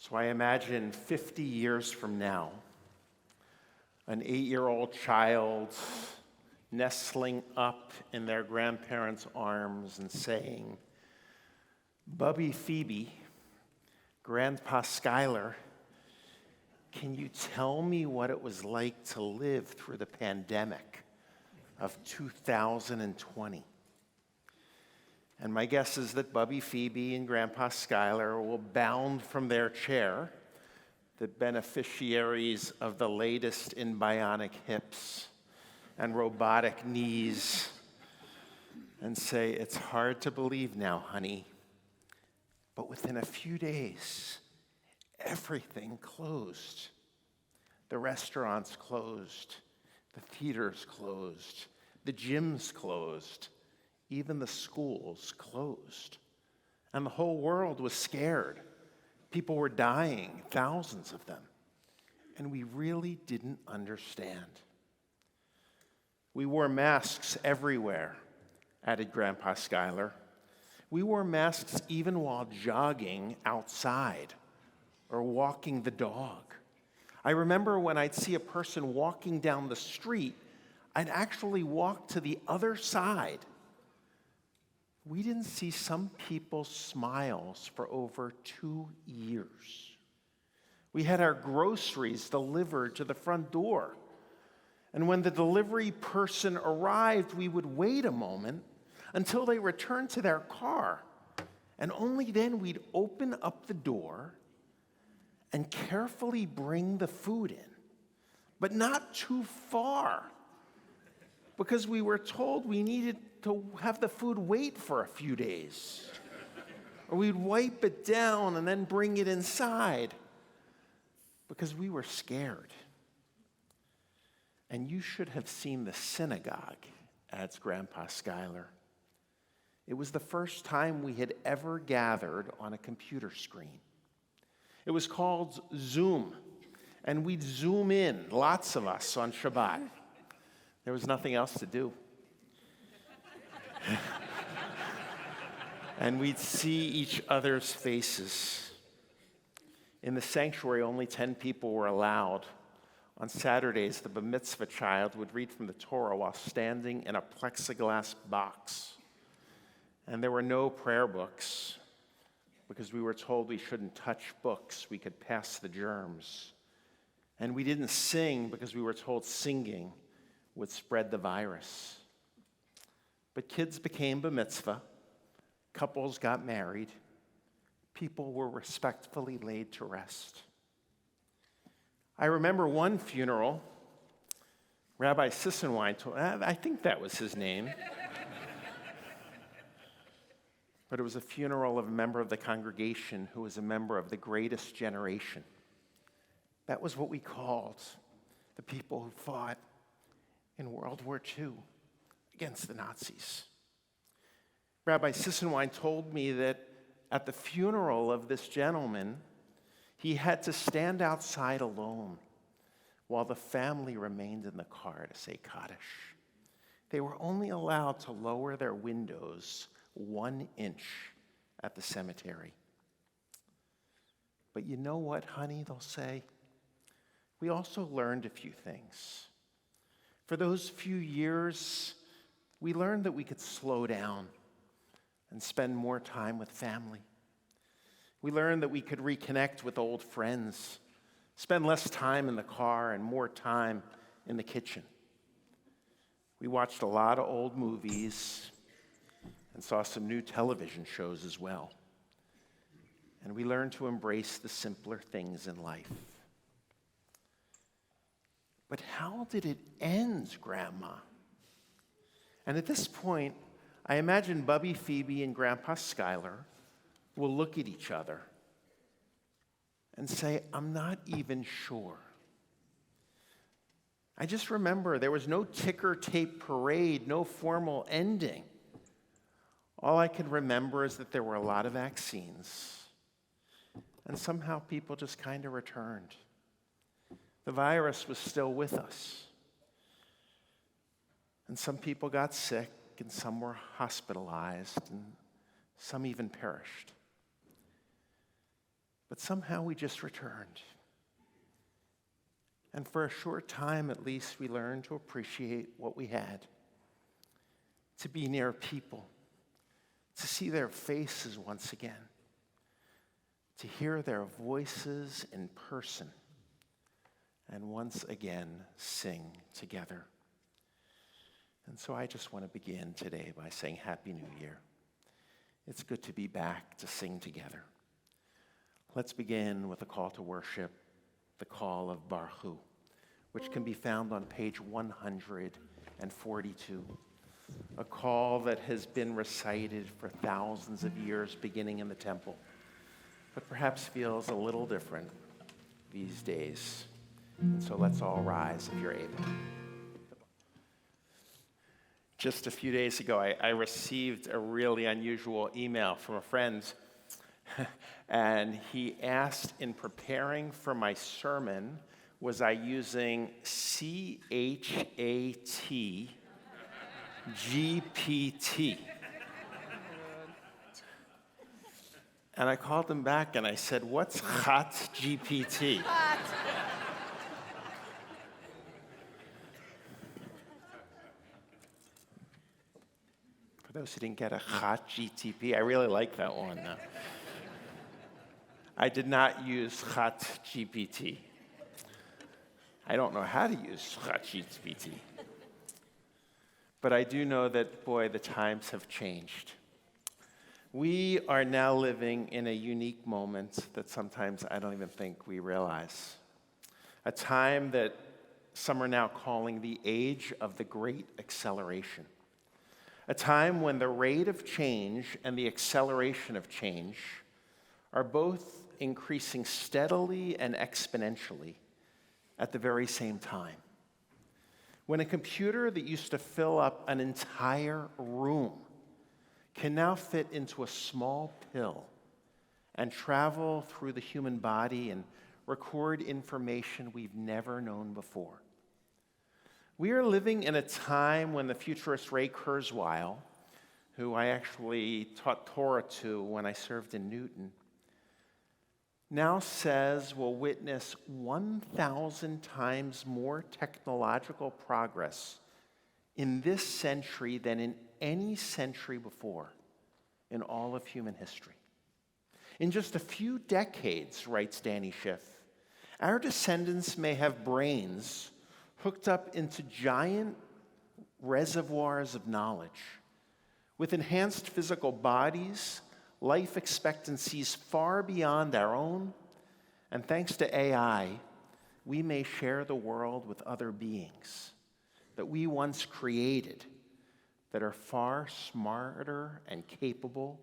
So I imagine 50 years from now, an 8-year-old child nestling up in their grandparents' arms and saying, "Bubby Phoebe, Grandpa Schuyler, can you tell me what it was like to live through the pandemic of 2020? And my guess is that Bubby Phoebe and Grandpa Schuyler will bound from their chair, the beneficiaries of the latest in bionic hips and robotic knees, and say, "It's hard to believe now, honey, but within a few days, everything closed. The restaurants closed, the theaters closed, the gyms closed, even the schools closed. And the whole world was scared. People were dying, thousands of them. And we really didn't understand. We wore masks everywhere," added Grandpa Schuyler. "We wore masks even while jogging outside or walking the dog. I remember when I'd see a person walking down the street, I'd actually walk to the other side. We didn't see some people's smiles for over 2 years. We had our groceries delivered to the front door. And when the delivery person arrived, we would wait a moment until they returned to their car. And only then we'd open up the door and carefully bring the food in, but not too far, because we were told we needed to have the food wait for a few days. Or we'd wipe it down and then bring it inside, because we were scared." "And you should have seen the synagogue," adds Grandpa Schuyler. "It was the first time we had ever gathered on a computer screen. It was called Zoom, and we'd zoom in, lots of us, on Shabbat. There was nothing else to do. And we'd see each other's faces. In the sanctuary, only 10 people were allowed. On Saturdays, the bar mitzvah child would read from the Torah while standing in a plexiglass box. And there were no prayer books, because we were told we shouldn't touch books. We could pass the germs. And we didn't sing because we were told singing would spread the virus. But kids became bar mitzvah. Couples got married. People were respectfully laid to rest. I remember one funeral, Rabbi Sisenwine told, I think that was his name. But it was a funeral of a member of the congregation who was a member of the greatest generation. That was what we called the people who fought in World War II against the Nazis. Rabbi Sisenwine told me that at the funeral of this gentleman, he had to stand outside alone while the family remained in the car to say Kaddish. They were only allowed to lower their windows 1 inch at the cemetery. "But you know what, honey," they'll say, "we also learned a few things. For those few years, we learned that we could slow down and spend more time with family. We learned that we could reconnect with old friends, spend less time in the car and more time in the kitchen. We watched a lot of old movies and saw some new television shows as well. And we learned to embrace the simpler things in life." "But how did it end, Grandma?" And at this point, I imagine Bubby Phoebe and Grandpa Schuyler will look at each other and say, "I'm not even sure. I just remember there was no ticker tape parade, no formal ending. All I can remember is that there were a lot of vaccines, and somehow people just kind of returned. The virus was still with us, and some people got sick, and some were hospitalized, and some even perished. But somehow we just returned. And for a short time, at least, we learned to appreciate what we had, to be near people, to see their faces once again, to hear their voices in person, and once again sing together. And so I just want to begin today by saying Happy New Year. It's good to be back to sing together. Let's begin with a call to worship, the call of Baruch, which can be found on page 142, a call that has been recited for thousands of years beginning in the temple, but perhaps feels a little different these days. And so let's all rise if you're able. Just a few days ago, I received a really unusual email from a friend, and he asked, in preparing for my sermon, was I using CHAT GPT? And I called him back and I said, what's Chat GPT? For those who didn't get a Chat GTP, I really like that one. I did not use Chat GPT. I don't know how to use Chat GPT. But I do know that, boy, the times have changed. We are now living in a unique moment that sometimes I don't even think we realize. A time that some are now calling the age of the Great Acceleration. A time when the rate of change and the acceleration of change are both increasing steadily and exponentially at the very same time. When a computer that used to fill up an entire room can now fit into a small pill and travel through the human body and record information we've never known before. We are living in a time when the futurist Ray Kurzweil, who I actually taught Torah to when I served in Newton, now says we'll witness 1,000 times more technological progress in this century than in any century before in all of human history. In just a few decades, writes Danny Schiff, our descendants may have brains hooked up into giant reservoirs of knowledge, with enhanced physical bodies, life expectancies far beyond our own, and thanks to AI, we may share the world with other beings that we once created that are far smarter and capable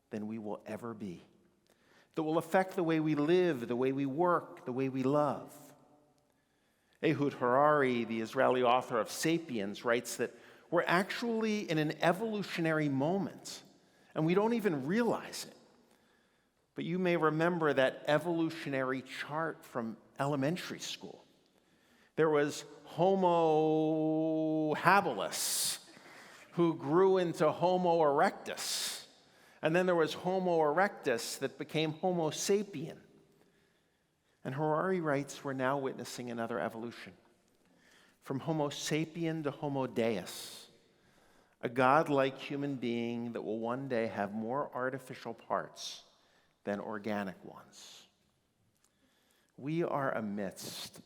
than we will ever be, that will affect the way we live, the way we work, the way we love. Ehud Harari, the Israeli author of *Sapiens*, writes that we're actually in an evolutionary moment, and we don't even realize it. But you may remember that evolutionary chart from elementary school. There was Homo habilis, who grew into Homo erectus. And then there was Homo erectus that became Homo sapien. And Harari writes, we're now witnessing another evolution. From Homo sapien to Homo deus, a godlike human being that will one day have more artificial parts than organic ones. We are amidst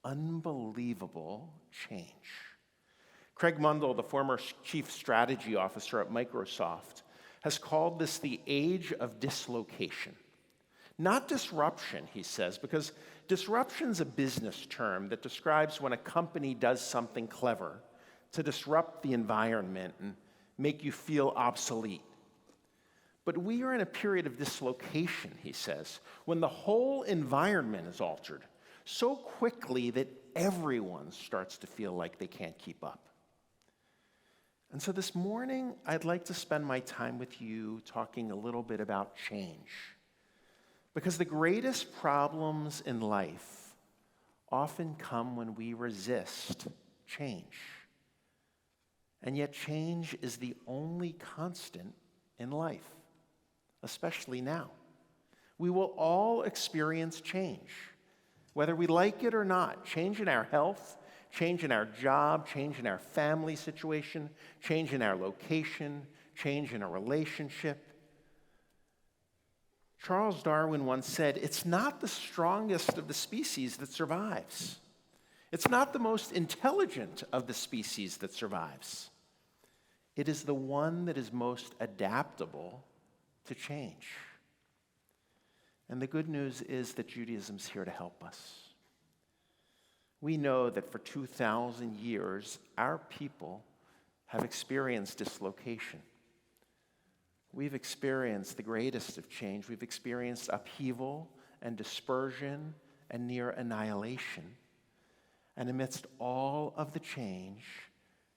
unbelievable change. Craig Mundell, the former chief strategy officer at Microsoft, has called this the age of dislocation. Not disruption, he says, because disruption's a business term that describes when a company does something clever to disrupt the environment and make you feel obsolete. But we are in a period of dislocation, he says, when the whole environment is altered so quickly that everyone starts to feel like they can't keep up. And so this morning, I'd like to spend my time with you talking a little bit about change. Because the greatest problems in life often come when we resist change. And yet change is the only constant in life, especially now. We will all experience change, whether we like it or not. Change in our health, change in our job, change in our family situation, change in our location, change in a relationship. Charles Darwin once said, "It's not the strongest of the species that survives. It's not the most intelligent of the species that survives. It is the one that is most adaptable to change." And the good news is that Judaism's here to help us. We know that for 2,000 years, our people have experienced dislocation. We've experienced the greatest of change. We've experienced upheaval and dispersion and near annihilation. And amidst all of the change,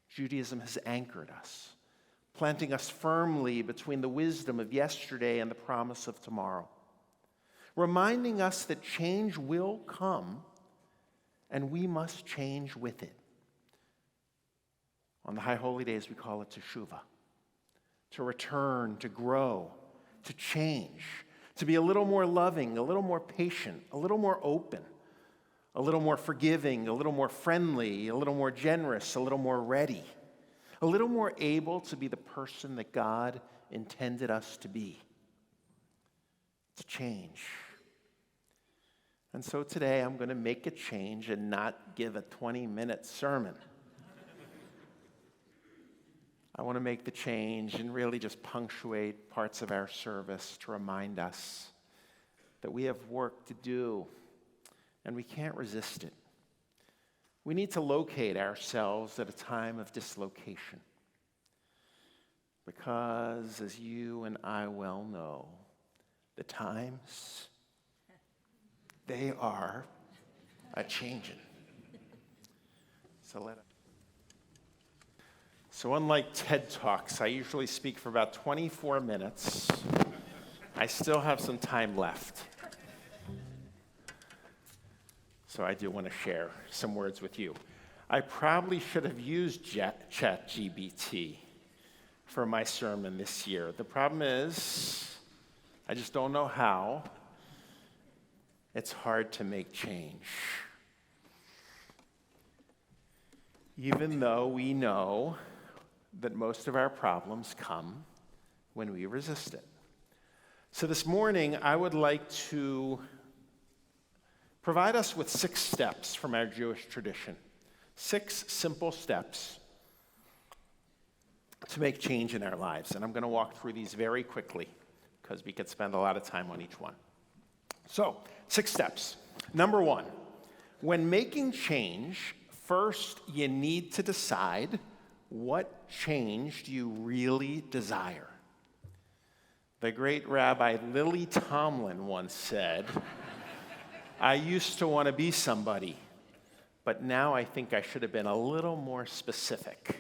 Judaism has anchored us, planting us firmly between the wisdom of yesterday and the promise of tomorrow, reminding us that change will come and we must change with it. On the High Holy Days, we call it teshuvah, to return, to grow, to change, to be a little more loving, a little more patient, a little more open, a little more forgiving, a little more friendly, a little more generous, a little more ready, a little more able to be the person that God intended us to be. It's change. And so today I'm going to make a change and not give a 20-minute sermon. I want to make the change and really just punctuate parts of our service to remind us that we have work to do and we can't resist it. We need to locate ourselves at a time of dislocation. Because, as you and I well know, the times, they are a-changin'. So unlike TED Talks, I usually speak for about 24 minutes. I still have some time left. So I do want to share some words with you. I probably should have used ChatGPT for my sermon this year. The problem is, I just don't know how. It's hard to make change. Even though we know that most of our problems come when we resist it. So this morning, I would like to provide us with 6 steps from our Jewish tradition. 6 simple steps to make change in our lives. And I'm going to walk through these very quickly because we could spend a lot of time on each one. So, 6 steps. Number 1, when making change, first you need to decide what change do you really desire. The great Rabbi Lily Tomlin once said, "I used to want to be somebody, but now I think I should have been a little more specific."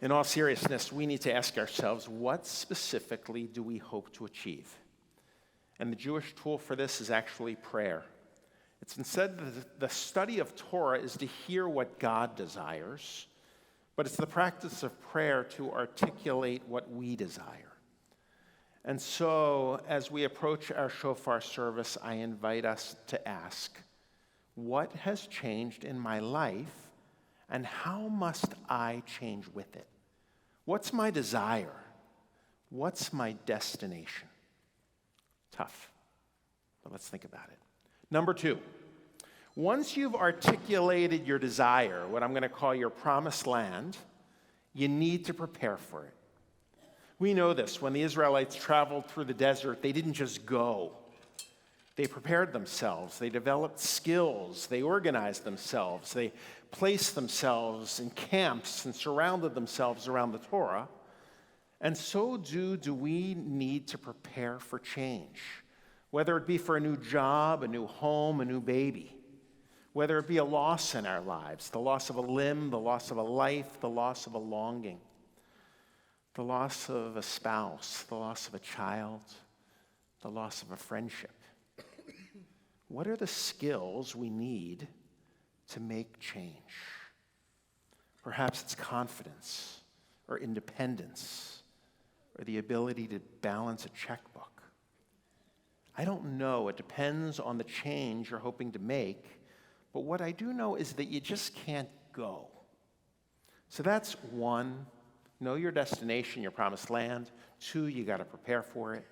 In all seriousness, we need to ask ourselves, what specifically do we hope to achieve? And the Jewish tool for this is actually prayer. It's instead the study of Torah is to hear what God desires, but it's the practice of prayer to articulate what we desire. And so, as we approach our shofar service, I invite us to ask, what has changed in my life, and how must I change with it? What's my desire? What's my destination? Tough, but let's think about it. Number 2, once you've articulated your desire, what I'm going to call your promised land, you need to prepare for it. We know this. When the Israelites traveled through the desert, they didn't just go. They prepared themselves. They developed skills. They organized themselves. They placed themselves in camps and surrounded themselves around the Torah. And so do we need to prepare for change, whether it be for a new job, a new home, a new baby, whether it be a loss in our lives, the loss of a limb, the loss of a life, the loss of a longing, the loss of a spouse, the loss of a child, the loss of a friendship. What are the skills we need to make change? Perhaps it's confidence or independence or the ability to balance a checkbook. I don't know. It depends on the change you're hoping to make. But what I do know is that you just can't go. So that's 1, know your destination, your promised land. 2, you got to prepare for it.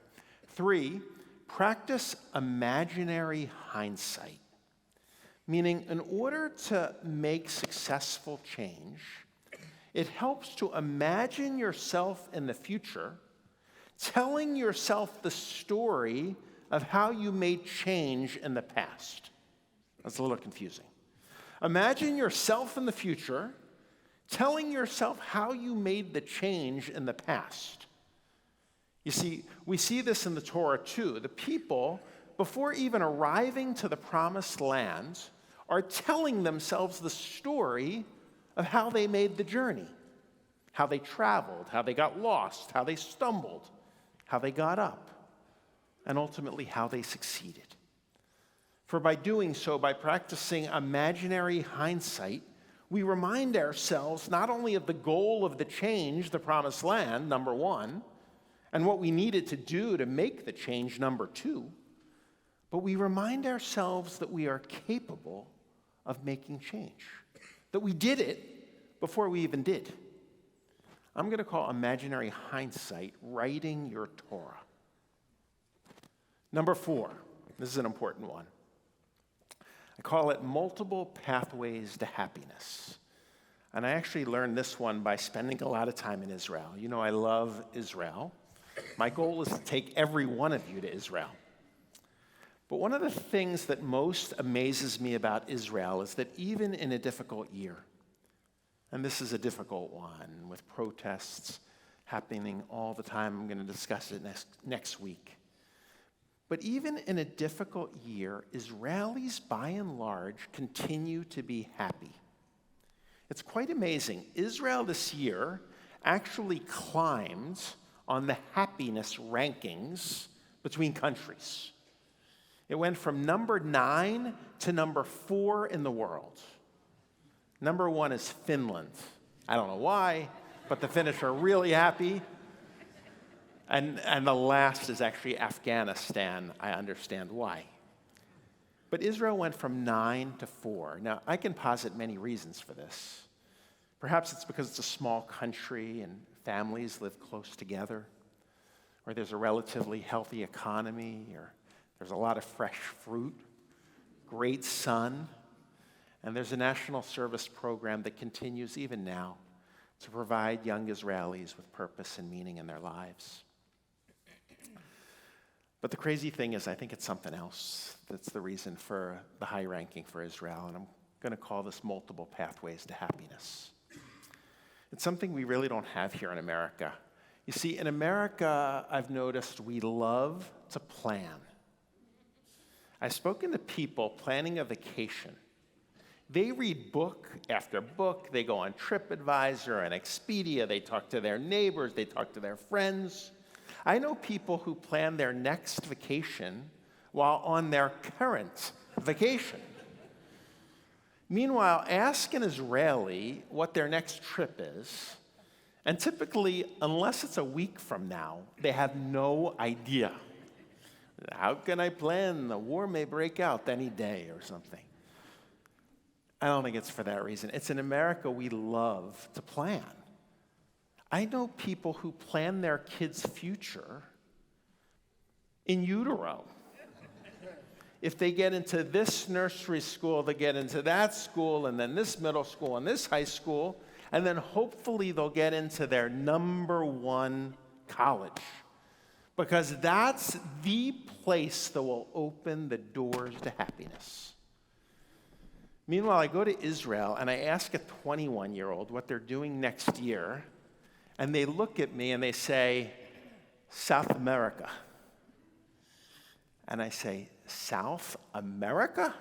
3, practice imaginary hindsight. Meaning, in order to make successful change, it helps to imagine yourself in the future, telling yourself the story of how you made change in the past. That's a little confusing. Imagine yourself in the future, telling yourself how you made the change in the past. You see, we see this in the Torah too. The people, before even arriving to the promised land, are telling themselves the story of how they made the journey, how they traveled, how they got lost, how they stumbled, how they got up, and ultimately how they succeeded. For by doing so, by practicing imaginary hindsight, we remind ourselves not only of the goal of the change, the promised land, number 1, and what we needed to do to make the change, number 2, but we remind ourselves that we are capable of making change, that we did it before we even did. I'm going to call imaginary hindsight writing your Torah. Number 4, this is an important one. I call it multiple pathways to happiness. And I actually learned this one by spending a lot of time in Israel. You know, I love Israel. My goal is to take every one of you to Israel. But one of the things that most amazes me about Israel is that even in a difficult year, and this is a difficult one with protests happening all the time, I'm going to discuss it next week. But even in a difficult year, Israelis, by and large, continue to be happy. It's quite amazing. Israel this year actually climbed on the happiness rankings between countries. It went from number 9 to number 4 in the world. Number 1 is Finland. I don't know why, but the Finnish are really happy. And the last is actually Afghanistan. I understand why. But Israel went from 9 to 4. Now, I can posit many reasons for this. Perhaps it's because it's a small country and families live close together, or there's a relatively healthy economy, or there's a lot of fresh fruit, great sun, and there's a national service program that continues even now to provide young Israelis with purpose and meaning in their lives. But the crazy thing is, I think it's something else that's the reason for the high ranking for Israel, and I'm going to call this multiple pathways to happiness. It's something we really don't have here in America. You see, in America, I've noticed we love to plan. I've spoken to people planning a vacation. They read book after book. They go on TripAdvisor and Expedia. They talk to their neighbors. They talk to their friends. I know people who plan their next vacation while on their current vacation. Meanwhile, ask an Israeli what their next trip is, and typically, unless it's a week from now, they have no idea. How can I plan? The war may break out any day or something. I don't think it's for that reason. It's in America we love to plan. I know people who plan their kids' future in utero. If they get into this nursery school, they get into that school, and then this middle school, and this high school, and then hopefully they'll get into their number 1 college. Because that's the place that will open the doors to happiness. Meanwhile, I go to Israel, and I ask a 21-year-old what they're doing next year, and they look at me and they say, South America. And I say, South America?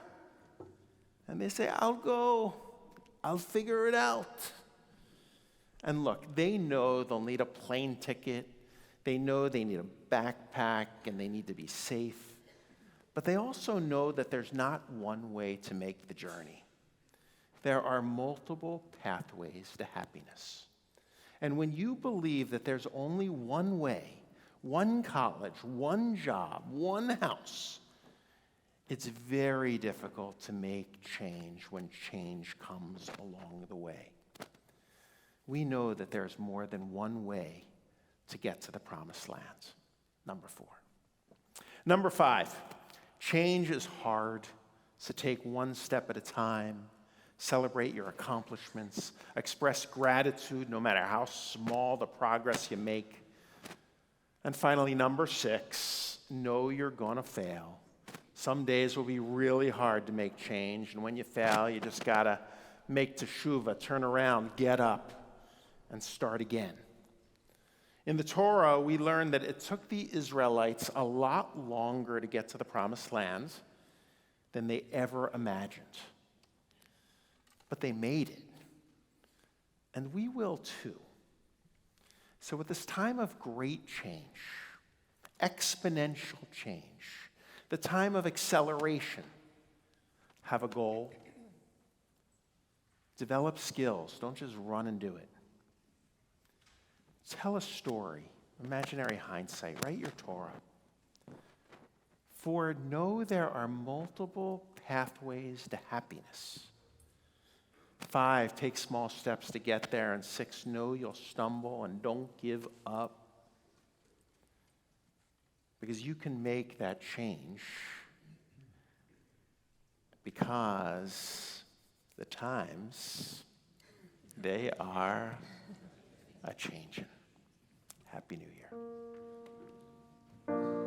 And they say, I'll go. I'll figure it out. And look, they know they'll need a plane ticket. They know they need a backpack and they need to be safe. But they also know that there's not one way to make the journey. There are multiple pathways to happiness. And when you believe that there's only one way, one college, one job, one house. It's very difficult to make change when change comes along the way. We know that there's more than one way to get to the promised lands. Number 4. Number 5, change is hard, so take one step at a time. Celebrate your accomplishments. Express gratitude no matter how small the progress you make. And finally, number 6, know you're going to fail. Some days will be really hard to make change, and when you fail, you just got to make teshuvah, turn around, get up, and start again. In the Torah, we learn that it took the Israelites a lot longer to get to the promised lands than they ever imagined. But they made it, and we will too. So at this time of great change, exponential change, the time of acceleration, have a goal, develop skills, don't just run and do it. Tell a story, imaginary hindsight, write your Torah. For know there are multiple pathways to happiness. 5, take small steps to get there. And 6, know you'll stumble and don't give up. Because you can make that change because the times, they are a-changin'. Happy New Year.